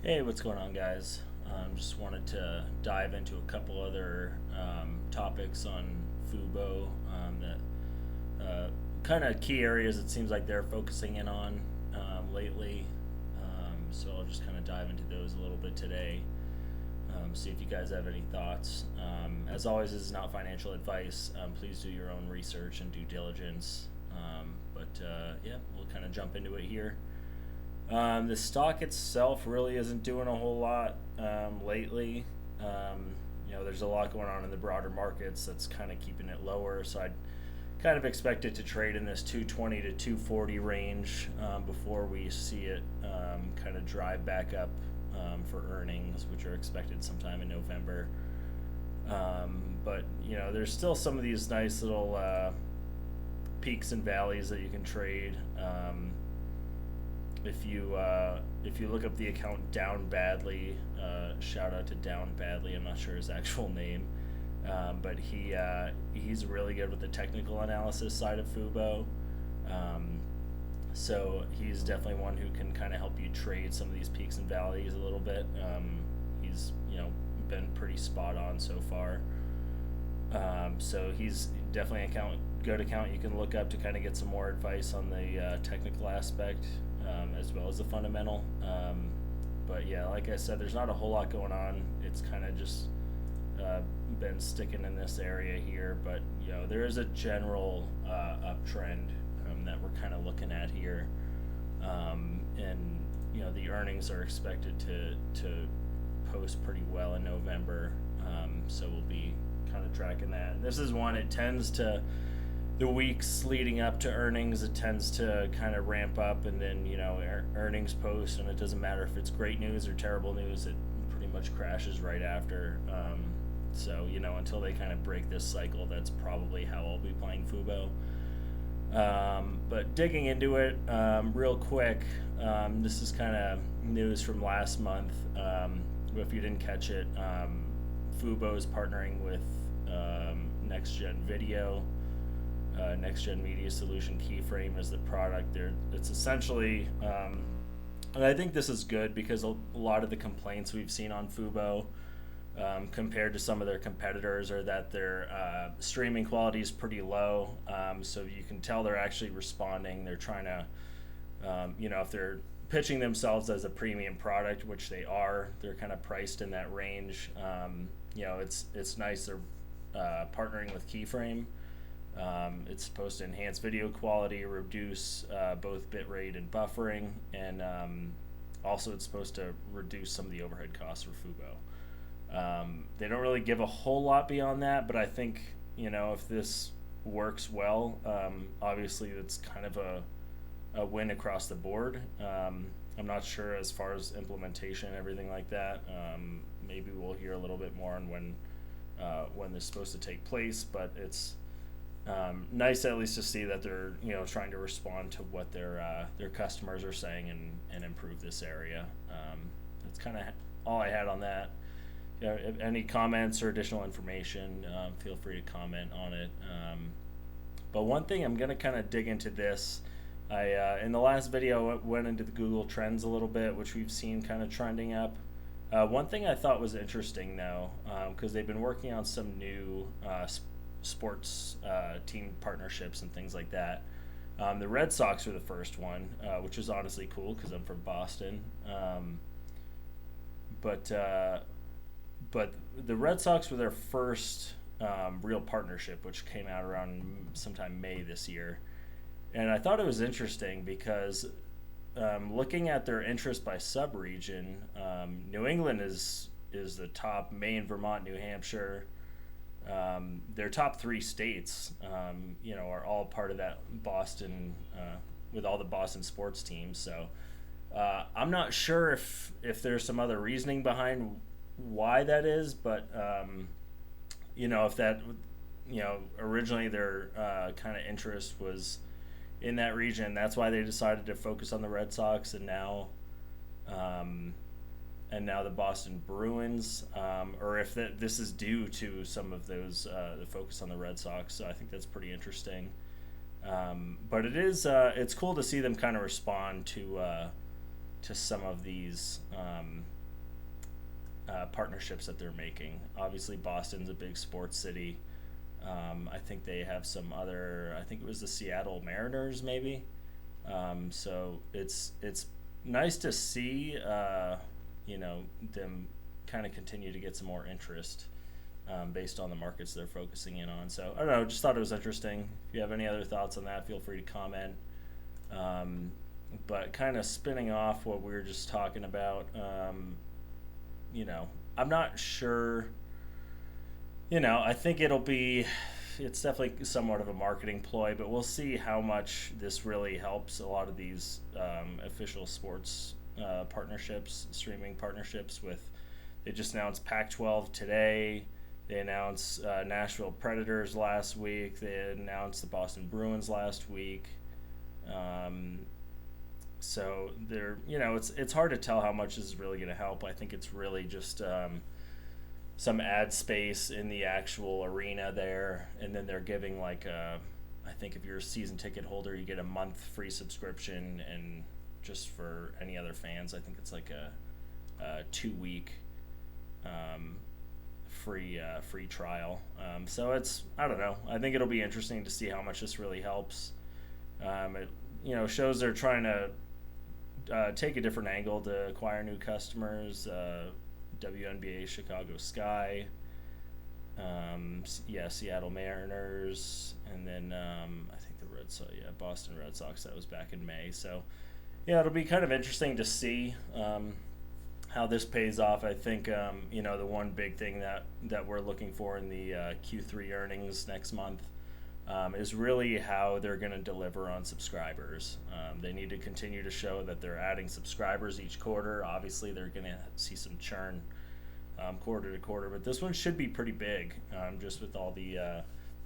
Hey, what's going on, guys? Just wanted to dive into a couple other topics on FUBO that kind of key areas it seems like they're focusing in on lately. So I'll just kind of dive into those a little bit today. See if you guys have any thoughts. As always, this is not financial advice. Please do your own research and due diligence. Yeah, we'll kind of jump into it here. The stock itself really isn't doing a whole lot lately. There's a lot going on in the broader markets that's kind of keeping it lower. So I'd kind of expect it to trade in this 220 to 240 range before we see it kind of drive back up for earnings, which are expected sometime in November. But there's still some of these nice little peaks and valleys that you can trade. If you look up the account Down Badly, shout out to Down Badly. I'm not sure his actual name, but he's really good with the technical analysis side of FUBO. So he's definitely one who can kind of help you trade some of these peaks and valleys a little bit. He's been pretty spot on so far. So he's definitely a good account you can look up to kind of get some more advice on the technical aspect as well as the fundamental. But yeah, like I said, there's not a whole lot going on. It's kind of just been sticking in this area here, but there is a general uptrend that we're kind of looking at here, and the earnings are expected to post pretty well in November, so we'll be kind of tracking that. This is one, it tends to, the weeks leading up to earnings, it tends to kind of ramp up, and then earnings post, and it doesn't matter if it's great news or terrible news, it pretty much crashes right after. So until they kind of break this cycle, that's probably how I'll be playing FUBO. But digging into it real quick, this is kind of news from last month. If you didn't catch it, FUBO is partnering with Next Gen Video. Next Gen Media Solution Keyframe is the product. It's essentially, and I think this is good because a lot of the complaints we've seen on FUBO compared to some of their competitors are that their streaming quality is pretty low. So you can tell they're actually responding. They're trying to, if they're pitching themselves as a premium product, which they are, they're kind of priced in that range. It's nice they're partnering with Keyframe. It's supposed to enhance video quality, reduce both bitrate and buffering, and also it's supposed to reduce some of the overhead costs for FUBO. They don't really give a whole lot beyond that, but I think if this works well, obviously it's kind of a win across the board. I'm not sure as far as implementation and everything like that. Maybe we'll hear a little bit more on when this is supposed to take place, but it's nice at least to see that they're trying to respond to what their customers are saying and improve this area. That's kind of all I had on that. If any comments or additional information, feel free to comment on it. But one thing I'm going to kind of dig into this. In the last video, I went into the Google Trends a little bit, which we've seen kind of trending up. One thing I thought was interesting, though, because they've been working on some new sports team partnerships and things like that. The Red Sox were the first one, which is honestly cool because I'm from Boston. But the Red Sox were their first real partnership, which came out around sometime May this year. And I thought it was interesting because looking at their interest by sub-region, New England is the top, Maine, Vermont, New Hampshire. Their top three states, are all part of that Boston, with all the Boston sports teams. So I'm not sure if there's some other reasoning behind why that is, but if that, originally their kind of interest was in that region, that's why they decided to focus on the Red Sox, and now the Boston Bruins, or if this is due to some of those the focus on the Red Sox. So I think that's pretty interesting. But it's cool to see them kind of respond to to some of these partnerships that they're making. Obviously, Boston's a big sports city. I think they have some other. I think it was the Seattle Mariners, maybe. So it's nice to see, them kind of continue to get some more interest based on the markets they're focusing in on. So I don't know. Just thought it was interesting. If you have any other thoughts on that, feel free to comment. But kind of spinning off what we were just talking about, I'm not sure. I think it's definitely somewhat of a marketing ploy, but we'll see how much this really helps a lot of these official sports partnerships, streaming partnerships they just announced Pac-12 today. They announced Nashville Predators last week. They announced the Boston Bruins last week. So it's hard to tell how much this is really going to help. I think it's really just some ad space in the actual arena there, and then they're giving I think if you're a season ticket holder, you get a month free subscription, and just for any other fans, I think it's like a 2-week free trial. So I don't know. I think it'll be interesting to see how much this really helps. It shows they're trying to take a different angle to acquire new customers. WNBA Chicago Sky, Seattle Mariners, and then I think Boston Red Sox. That was back in May. So it'll be kind of interesting to see how this pays off. I think the one big thing that we're looking for in the Q3 earnings next month is really how they're going to deliver on subscribers. They need to continue to show that they're adding subscribers each quarter. Obviously, they're going to see some churn quarter to quarter, but this one should be pretty big, just with all the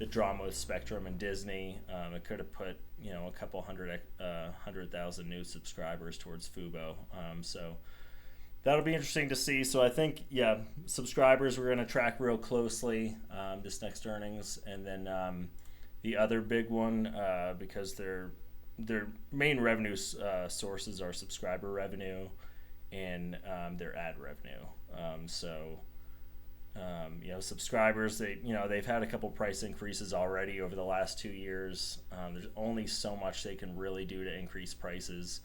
drama with Spectrum and Disney. It could have put a couple 100,000 new subscribers towards FUBO. So that'll be interesting to see. So I think subscribers we're going to track real closely this next earnings, and then the other big one, because their main revenue sources are subscriber revenue and their ad revenue. Subscribers, they've had a couple price increases already over the last 2 years. There's only so much they can really do to increase prices.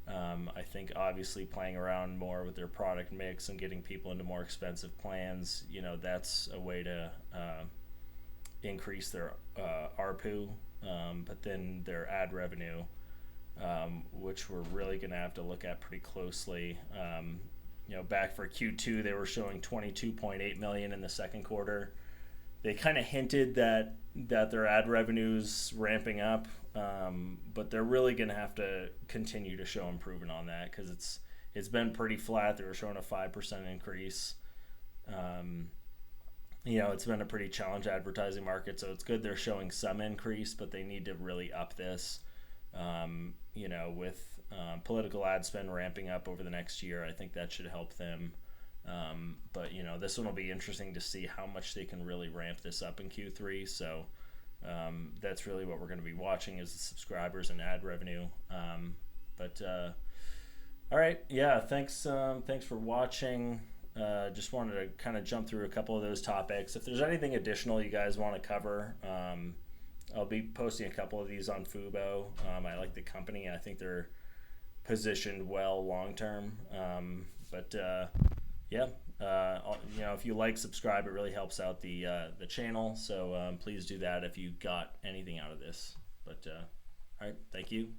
I think obviously playing around more with their product mix and getting people into more expensive plans, that's a way to increase their ARPU, but then their ad revenue, which we're really going to have to look at pretty closely. Back for Q2, they were showing 22.8 million in the second quarter. They kind of hinted that their ad revenue's ramping up, but they're really going to have to continue to show improvement on that, because it's been pretty flat. They were showing a 5% increase. It's been a pretty challenged advertising market, so it's good they're showing some increase, but they need to really up this. With political ad spend ramping up over the next year, I think that should help them. But this one will be interesting to see how much they can really ramp this up in Q3. So that's really what we're going to be watching, is the subscribers and ad revenue. All right, thanks for watching. Just wanted to kind of jump through a couple of those topics. If there's anything additional you guys want to cover, I'll be posting a couple of these on FUBO. I like the company. I think they're positioned well long term. If you like, subscribe. It really helps out the channel. So please do that if you got anything out of this. All right, thank you.